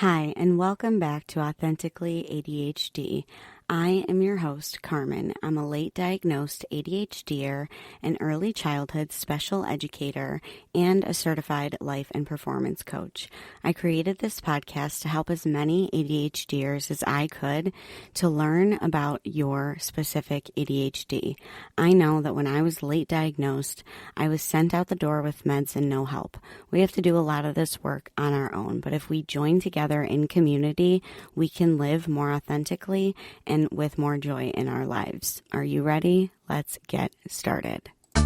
Hi, and welcome back to Authentically ADHD. I am your host, Carmen. I'm a late diagnosed ADHDer, an early childhood special educator, and a certified life and performance coach. I created this podcast to help as many ADHDers as I could to learn about your specific ADHD. I know that when I was late diagnosed, I was sent out the door with meds and no help. We have to do a lot of this work on our own, but if we join together in community, we can live more authentically and with more joy in our lives. Are you ready? Let's get started. Hi,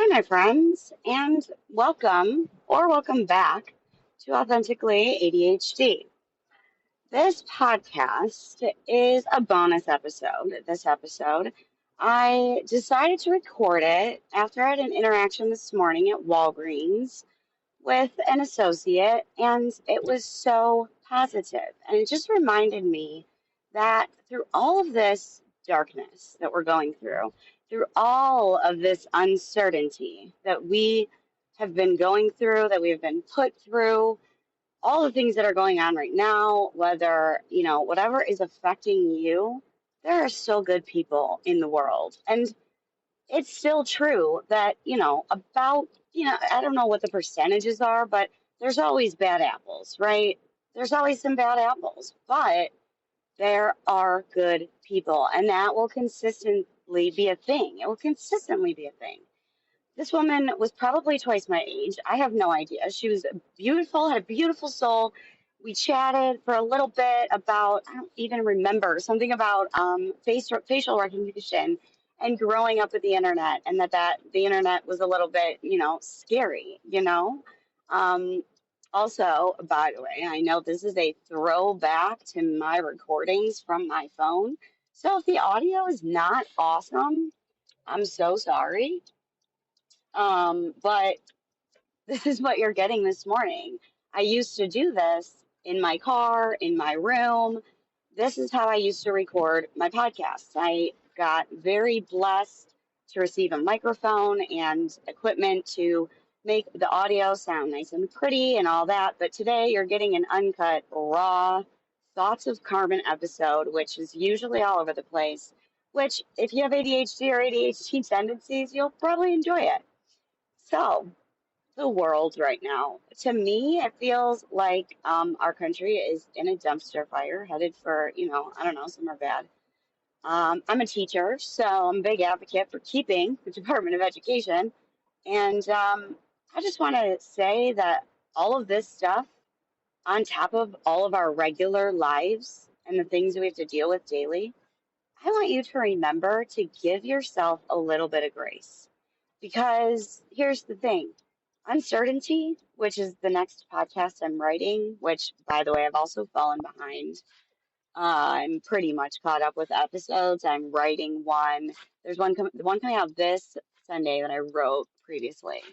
my friends, and welcome back to Authentically ADHD. This podcast is a bonus episode. This episode, I decided to record it after I had an interaction this morning at Walgreens with an associate, and it was so positive. And it just reminded me that through all of this darkness that we're going through all of this uncertainty that we have been going through, that we have been put through, all the things that are going on right now, whether, whatever is affecting you, there are still good people in the world. And it's still true that, I don't know what the percentages are, but there's always bad apples, right? There's always some bad apples, but there are good people, and that will consistently be a thing. It will consistently be a thing. This woman was probably twice my age. I have no idea. She was beautiful, had a beautiful soul. We chatted for a little bit about, I don't even remember, something about facial recognition and growing up with the internet, and that the internet was a little bit, scary, Also, by the way, I know this is a throwback to my recordings from my phone. So if the audio is not awesome, I'm so sorry. But this is what you're getting this morning. I used to do this in my car, in my room. This is how I used to record my podcasts. I got very blessed to receive a microphone and equipment to make the audio sound nice and pretty and all that. But today you're getting an uncut, raw Thoughts of Carmen episode, which is usually all over the place, which if you have ADHD or ADHD tendencies, you'll probably enjoy it. So, the world right now, to me, it feels like our country is in a dumpster fire, headed for, I don't know, somewhere bad. I'm a teacher, so I'm a big advocate for keeping the Department of Education. And I just want to say that all of this stuff, on top of all of our regular lives and the things we have to deal with daily, I want you to remember to give yourself a little bit of grace. Because here's the thing, uncertainty, which is the next podcast I'm writing, which, by the way, I've also fallen behind. I'm pretty much caught up with episodes. I'm writing one. There's one coming out this Sunday that I wrote previously.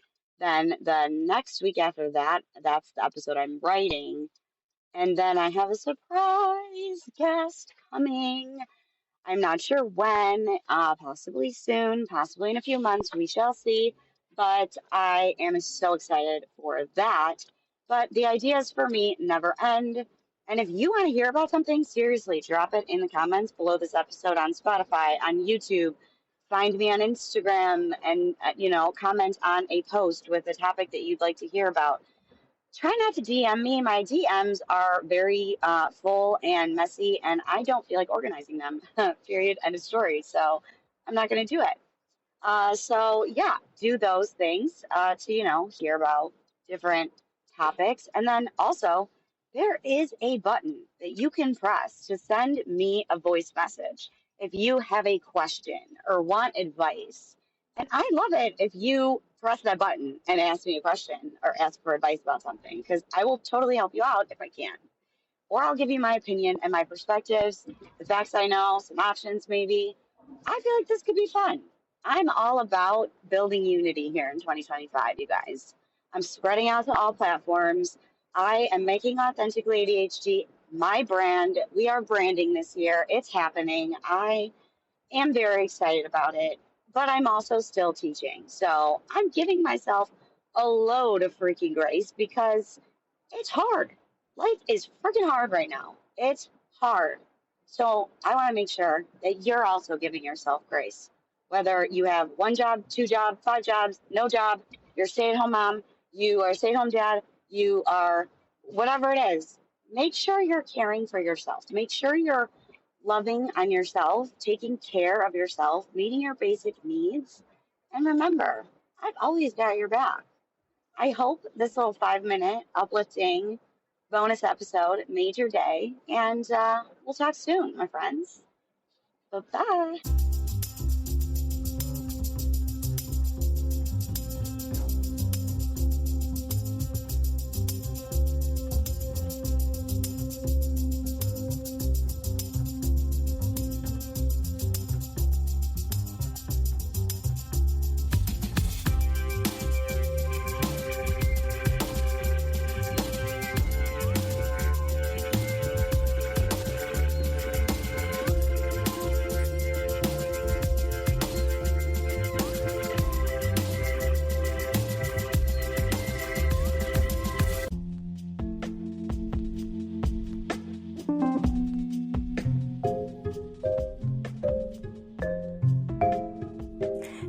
Then the next week after that, that's the episode I'm writing. And then I have a surprise guest coming. I'm not sure when, possibly soon, possibly in a few months, we shall see. But I am so excited for that. But the ideas for me never end. And if you want to hear about something, seriously, drop it in the comments below this episode on Spotify, on YouTube. Find me on Instagram and, comment on a post with a topic that you'd like to hear about. Try not to DM me. My DMs are very full and messy, and I don't feel like organizing them. Period. End of story. So I'm not going to do it. So yeah, do those things to hear about different topics, and then also there is a button that you can press to send me a voice message if you have a question or want advice. And I love it if you press that button and ask me a question or ask for advice about something, because I will totally help you out if I can. Or I'll give you my opinion and my perspectives, the facts I know, some options maybe. I feel like this could be fun. I'm all about building unity here in 2025, you guys. I'm spreading out to all platforms. I am making Authentically ADHD my brand. We are branding this year. It's happening. I am very excited about it, but I'm also still teaching. So I'm giving myself a load of freaking grace because it's hard. Life is freaking hard right now. It's hard. So I want to make sure that you're also giving yourself grace. Whether you have one job, two jobs, five jobs, no job, you're a stay at home mom, you are a stay at home dad, you are whatever it is, make sure you're caring for yourself. Make sure you're loving on yourself, taking care of yourself, meeting your basic needs. And remember, I've always got your back. I hope this little 5 minute uplifting bonus episode made your day. And we'll talk soon, my friends. Bye bye.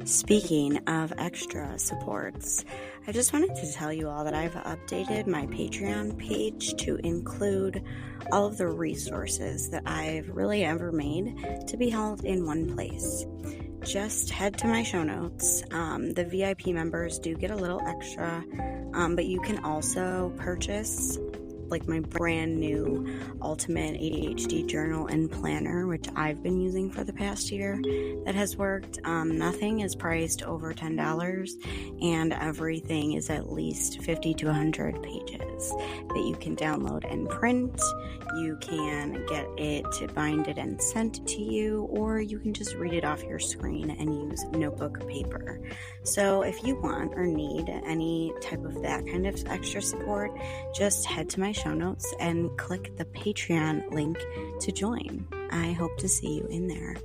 Speaking of extra supports, I just wanted to tell you all that I've updated my Patreon page to include all of the resources that I've really ever made to be held in one place. Just head to my show notes. The VIP members do get a little extra, but you can also purchase like my brand new Ultimate ADHD Journal and Planner, which I've been using for the past year. That has worked. Nothing is priced over $10, and everything is at least 50 to 100 pages that you can download and print. You can get it binded and sent to you, or you can just read it off your screen and use notebook paper. So if you want or need any type of that kind of extra support, just head to my show notes and click the Patreon link to join. I hope to see you in there.